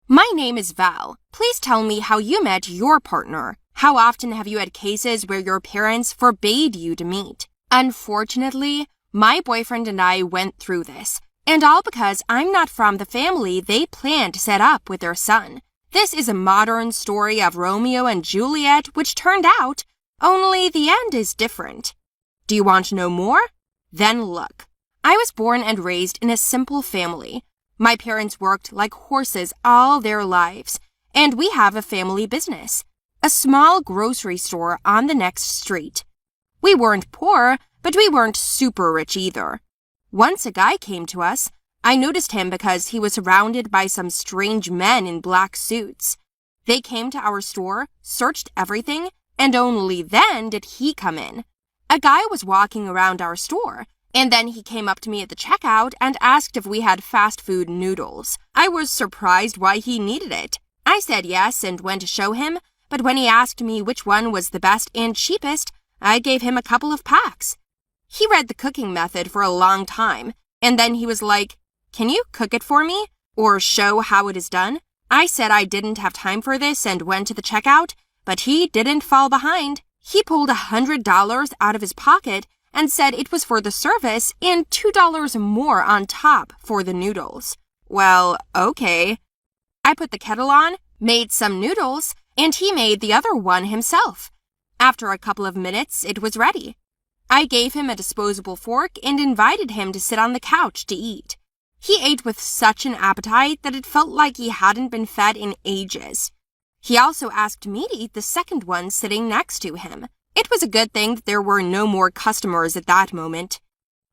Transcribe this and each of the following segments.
My name is Val. Please tell me how you met your partner. How often have you had cases where your parents forbade you to meet? Unfortunately, my boyfriend and I went through this, and all because I'm not from the family they planned to set up with their son. This is a modern story of Romeo and Juliet, which turned out, only the end is different. Do you want to know more? Then look. I was born and raised in a simple family. My parents worked like horses all their lives, and we have a family business, a small grocery store on the next street. We weren't poor, but we weren't super rich either. Once a guy came to us. I noticed him because he was surrounded by some strange men in black suits. They came to our store, searched everything, and only then did he come in. A guy was walking around our store, and then he came up to me at the checkout and asked if we had fast food noodles. I was surprised why he needed it. I said yes and went to show him, but when he asked me which one was the best and cheapest, I gave him a couple of packs. He read the cooking method for a long time, and then he was like, "Can you cook it for me? Or show how it is done?" I said I didn't have time for this and went to the checkout, but he didn't fall behind. He pulled $100 out of his pocket and said it was for the service and $2 more on top for the noodles. Well, okay. I put the kettle on, made some noodles, and he made the other one himself. After a couple of minutes, it was ready. I gave him a disposable fork and invited him to sit on the couch to eat. He ate with such an appetite that it felt like he hadn't been fed in ages. He also asked me to eat the second one sitting next to him. It was a good thing that there were no more customers at that moment.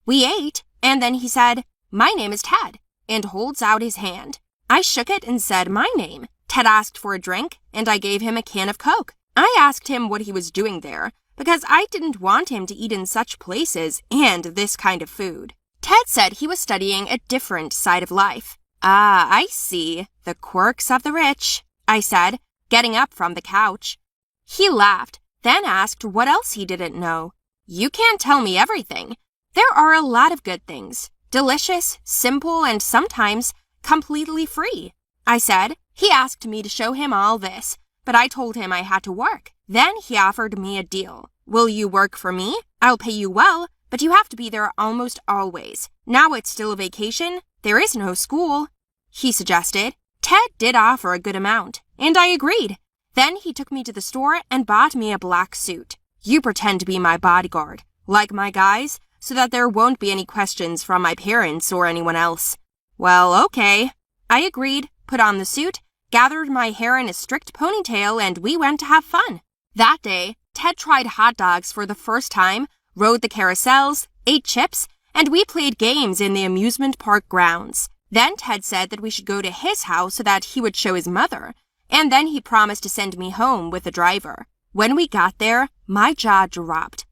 We ate, and then he said, "My name is Ted," and holds out his hand. I shook it and said my name. Ted asked for a drink, and I gave him a can of Coke. I asked him what he was doing there, because I didn't want him to eat in such places and this kind of food. Ted said he was studying a different side of life. "Ah, I see. The quirks of the rich," I said, getting up from the couch. He laughed, then asked what else he didn't know. "You can't tell me everything. There are a lot of good things. Delicious, simple, and sometimes completely free," I said. He asked me to show him all this, but I told him I had to work. Then he offered me a deal. "Will you work for me? I'll pay you well, but you have to be there almost always. Now it's still a vacation. There is no school," he suggested. Ted did offer a good amount, and I agreed. Then he took me to the store and bought me a black suit. "You pretend to be my bodyguard, like my guys, so that there won't be any questions from my parents or anyone else." Well, okay. I agreed, put on the suit, gathered my hair in a strict ponytail, and we went to have fun. That day, Ted tried hot dogs for the first time, rode the carousels, ate chips, and we played games in the amusement park grounds. Then Ted said that we should go to his house so that he would show his mother, and then he promised to send me home with a driver. When we got there, my jaw dropped.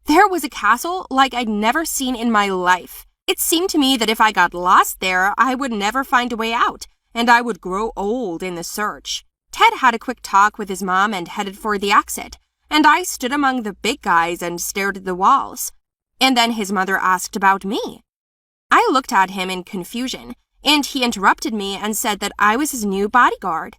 There was a castle like I'd never seen in my life. It seemed to me that if I got lost there, I would never find a way out, and I would grow old in the search. Ted had a quick talk with his mom and headed for the exit, and I stood among the big guys and stared at the walls. And then his mother asked about me. I looked at him in confusion, and he interrupted me and said that I was his new bodyguard.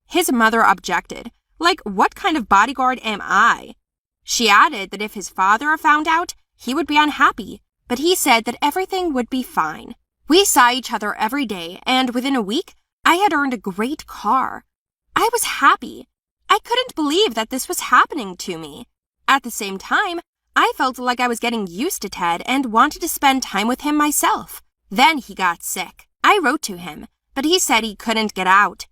His mother objected, like, "What kind of bodyguard am I?" She added that if his father found out, he would be unhappy, but he said that everything would be fine. We saw each other every day, and within a week, I had earned a great car. I was happy. I couldn't believe that this was happening to me. At the same time, I felt like I was getting used to Ted and wanted to spend time with him myself. Then he got sick. I wrote to him, but he said he couldn't get out.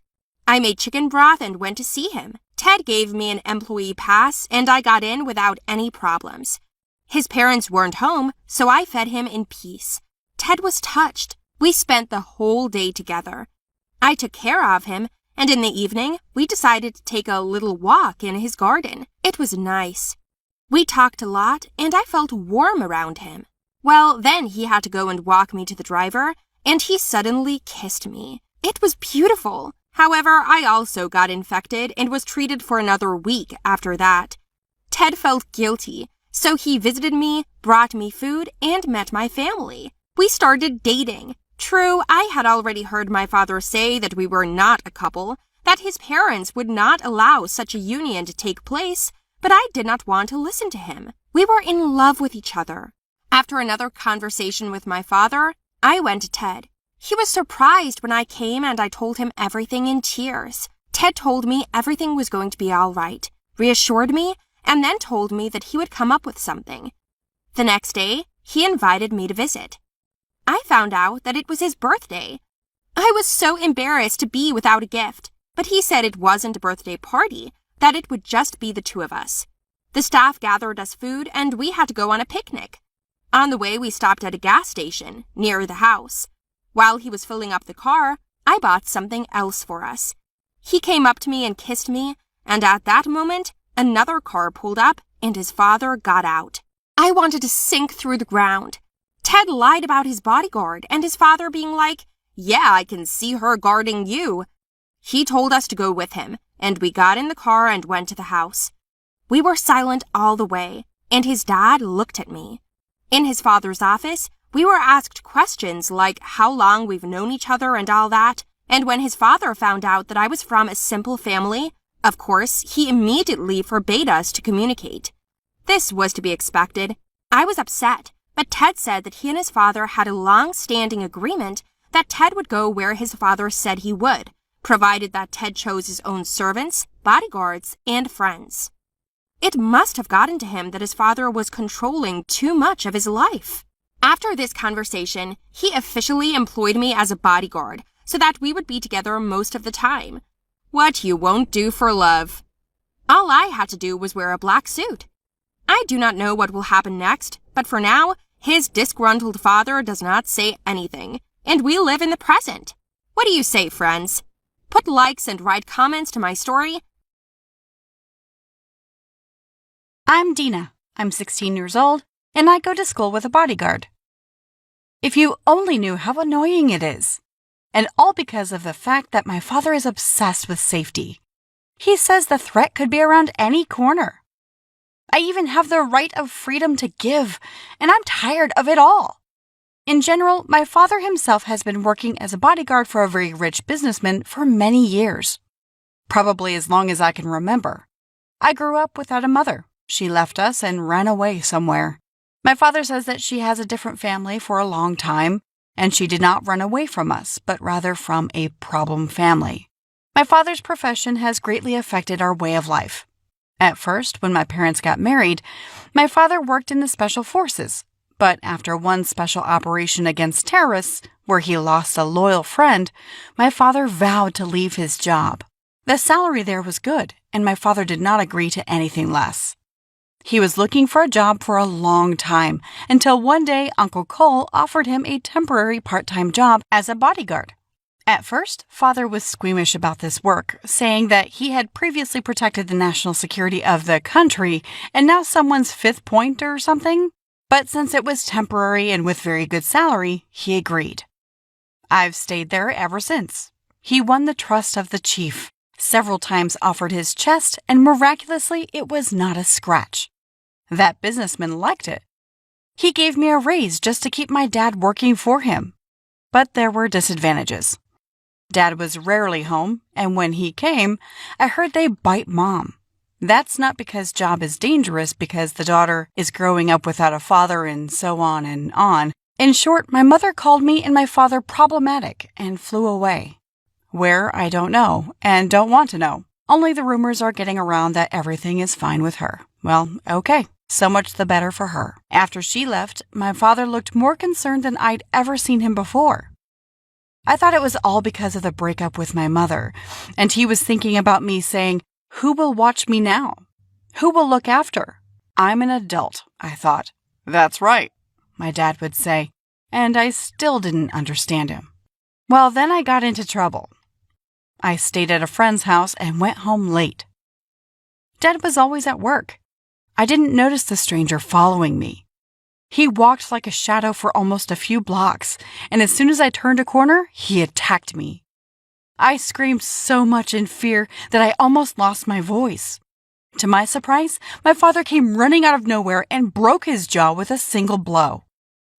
I made chicken broth and went to see him. Ted gave me an employee pass, and I got in without any problems. His parents weren't home, so I fed him in peace. Ted was touched. We spent the whole day together. I took care of him, and in the evening, we decided to take a little walk in his garden. It was nice. We talked a lot, and I felt warm around him. Well, then he had to go and walk me to the driver, and he suddenly kissed me. It was beautiful. However, I also got infected and was treated for another week after that. Ted felt guilty, so he visited me, brought me food, and met my family. We started dating. True, I had already heard my father say that we were not a couple, that his parents would not allow such a union to take place, but I did not want to listen to him. We were in love with each other. After another conversation with my father, I went to Ted. He was surprised when I came and I told him everything in tears. Ted told me everything was going to be all right, reassured me, and then told me that he would come up with something. The next day, he invited me to visit. I found out that it was his birthday. I was so embarrassed to be without a gift, but he said it wasn't a birthday party, that it would just be the two of us. The staff gathered us food and we had to go on a picnic. On the way, we stopped at a gas station near the house. While he was filling up the car, I bought something else for us. He came up to me and kissed me, and at that moment, another car pulled up and his father got out. I wanted to sink through the ground. Ted lied about his bodyguard and his father being like, "Yeah, I can see her guarding you." He told us to go with him, and we got in the car and went to the house. We were silent all the way, and his dad looked at me. In his father's office, we were asked questions like how long we've known each other and all that, and when his father found out that I was from a simple family, of course, he immediately forbade us to communicate. This was to be expected. I was upset, but Ted said that he and his father had a long-standing agreement that Ted would go where his father said he would, provided that Ted chose his own servants, bodyguards, and friends. It must have gotten to him that his father was controlling too much of his life. After this conversation, he officially employed me as a bodyguard so that we would be together most of the time. What you won't do for love. All I had to do was wear a black suit. I do not know what will happen next, but for now, his disgruntled father does not say anything, and we live in the present. What do you say, friends? Put likes and write comments to my story. I'm Dina. I'm 16 years old, and I go to school with a bodyguard. If you only knew how annoying it is. And all because of the fact that my father is obsessed with safety. He says the threat could be around any corner. I even have the right of freedom to give, and I'm tired of it all. In general, my father himself has been working as a bodyguard for a very rich businessman for many years. Probably as long as I can remember. I grew up without a mother. She left us and ran away somewhere. My father says that she has a different family for a long time, and she did not run away from us, but rather from a problem family. My father's profession has greatly affected our way of life. At first, when my parents got married, my father worked in the special forces, but after one special operation against terrorists, where he lost a loyal friend, my father vowed to leave his job. The salary there was good, and my father did not agree to anything less. He was looking for a job for a long time, until one day Uncle Cole offered him a temporary part-time job as a bodyguard. At first, Father was squeamish about this work, saying that he had previously protected the national security of the country and now someone's fifth point or something. But since it was temporary and with very good salary, he agreed. I've stayed there ever since. He won the trust of the chief, several times offered his chest, and miraculously it was not a scratch. That businessman liked it. He gave me a raise just to keep my dad working for him. But there were disadvantages. Dad was rarely home, and when he came, I heard they bite Mom. That's not because job is dangerous, because the daughter is growing up without a father and so on and on. In short, my mother called me and my father problematic and flew away. Where, I don't know, and don't want to know. Only the rumors are getting around that everything is fine with her. Well, okay, so much the better for her. After she left, my father looked more concerned than I'd ever seen him before. I thought it was all because of the breakup with my mother, and he was thinking about me saying, "Who will watch me now? Who will look after? I'm an adult," I thought. "That's right," my dad would say, and I still didn't understand him. Well, then I got into trouble. I stayed at a friend's house and went home late. Dad was always at work. I didn't notice the stranger following me. He walked like a shadow for almost a few blocks, and as soon as I turned a corner, he attacked me. I screamed so much in fear that I almost lost my voice. To my surprise, my father came running out of nowhere and broke his jaw with a single blow.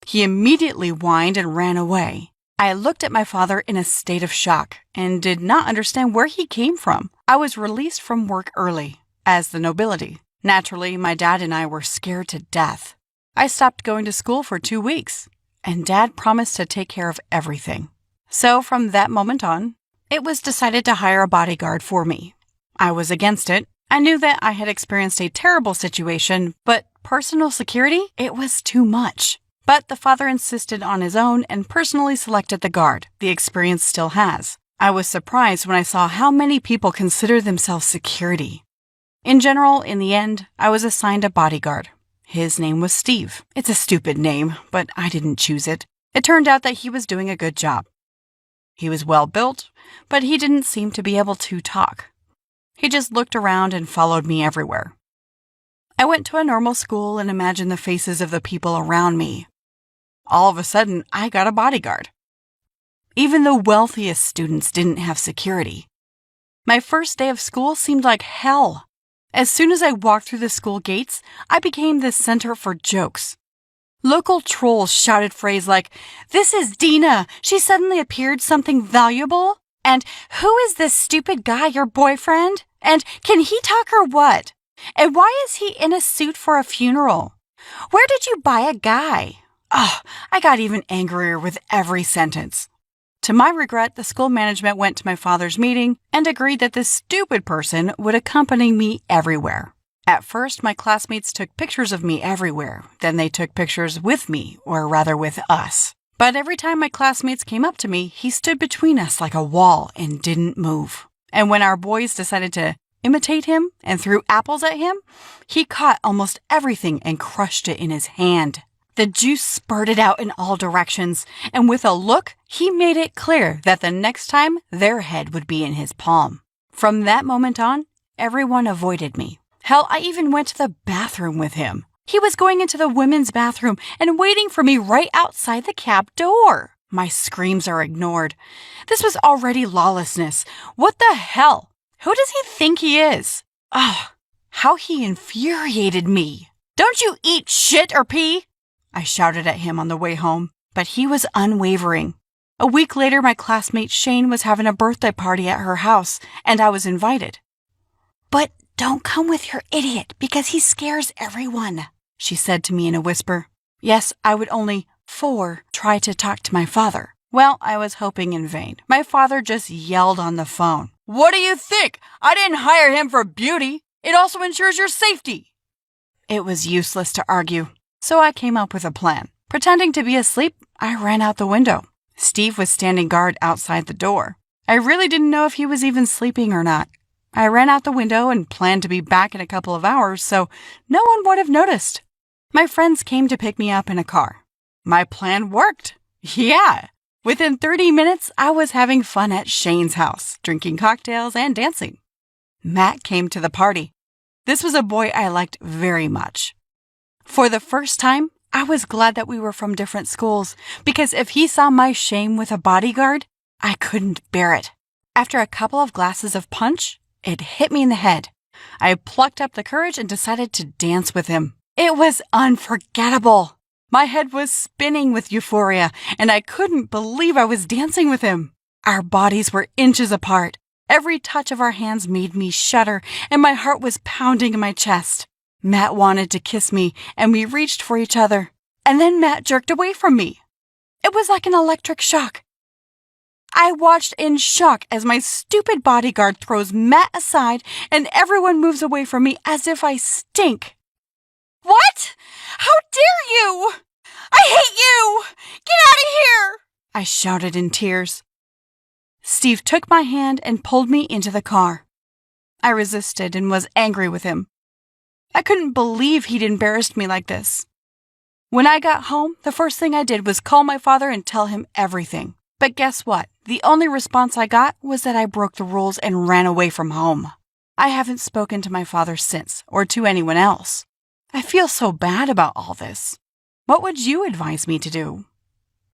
He immediately whined and ran away. I looked at my father in a state of shock and did not understand where he came from. I was released from work early, as the nobility. Naturally, my dad and I were scared to death. I stopped going to school for 2 weeks, and Dad promised to take care of everything. So from that moment on, it was decided to hire a bodyguard for me. I was against it. I knew that I had experienced a terrible situation, but personal security, it was too much. But the father insisted on his own and personally selected the guard the experience still has. I was surprised when I saw how many people consider themselves security. In general, in the end, I was assigned a bodyguard. His name was Steve. It's a stupid name, but I didn't choose it. It turned out that he was doing a good job. He was well built, but he didn't seem to be able to talk. He just looked around and followed me everywhere. I went to a normal school and imagined the faces of the people around me. All of a sudden, I got a bodyguard. Even the wealthiest students didn't have security. My first day of school seemed like hell. As soon as I walked through the school gates, I became the center for jokes. Local trolls shouted phrases like, "This is Dina. She suddenly appeared something valuable." And "Who is this stupid guy, your boyfriend? And can he talk or what? And why is he in a suit for a funeral? Where did you buy a guy?" Oh, I got even angrier with every sentence. To my regret, the school management went to my father's meeting and agreed that this stupid person would accompany me everywhere. At first, my classmates took pictures of me everywhere. Then they took pictures with me, or rather with us. But every time my classmates came up to me, he stood between us like a wall and didn't move. And when our boys decided to imitate him and threw apples at him, he caught almost everything and crushed it in his hand. The juice spurted out in all directions, and with a look, he made it clear that the next time their head would be in his palm. From that moment on, everyone avoided me. Hell, I even went to the bathroom with him. He was going into the women's bathroom and waiting for me right outside the cab door. My screams are ignored. This was already lawlessness. What the hell? Who does he think he is? Oh, how he infuriated me. "Don't you eat shit or pee?" I shouted at him on the way home, but he was unwavering. A week later, my classmate Shane was having a birthday party at her house, and I was invited. "But don't come with your idiot because he scares everyone," she said to me in a whisper. Yes, I would only try to talk to my father. Well, I was hoping in vain. My father just yelled on the phone. "What do you think? I didn't hire him for beauty. It also ensures your safety." It was useless to argue. So I came up with a plan. Pretending to be asleep, I ran out the window. Steve was standing guard outside the door. I really didn't know if he was even sleeping or not. I ran out the window and planned to be back in a couple of hours, so no one would have noticed. My friends came to pick me up in a car. My plan worked. Yeah. Within 30 minutes, I was having fun at Shane's house, drinking cocktails and dancing. Matt came to the party. This was a boy I liked very much. For the first time, I was glad that we were from different schools, because if he saw my shame with a bodyguard, I couldn't bear it. After a couple of glasses of punch, it hit me in the head. I plucked up the courage and decided to dance with him. It was unforgettable. My head was spinning with euphoria, and I couldn't believe I was dancing with him. Our bodies were inches apart. Every touch of our hands made me shudder, and my heart was pounding in my chest. Matt wanted to kiss me, and we reached for each other. And then Matt jerked away from me. It was like an electric shock. I watched in shock as my stupid bodyguard throws Matt aside and everyone moves away from me as if I stink. "What? How dare you? I hate you! Get out of here!" I shouted in tears. Steve took my hand and pulled me into the car. I resisted and was angry with him. I couldn't believe he'd embarrassed me like this. When I got home, the first thing I did was call my father and tell him everything. But guess what? The only response I got was that I broke the rules and ran away from home. I haven't spoken to my father since, or to anyone else. I feel so bad about all this. What would you advise me to do?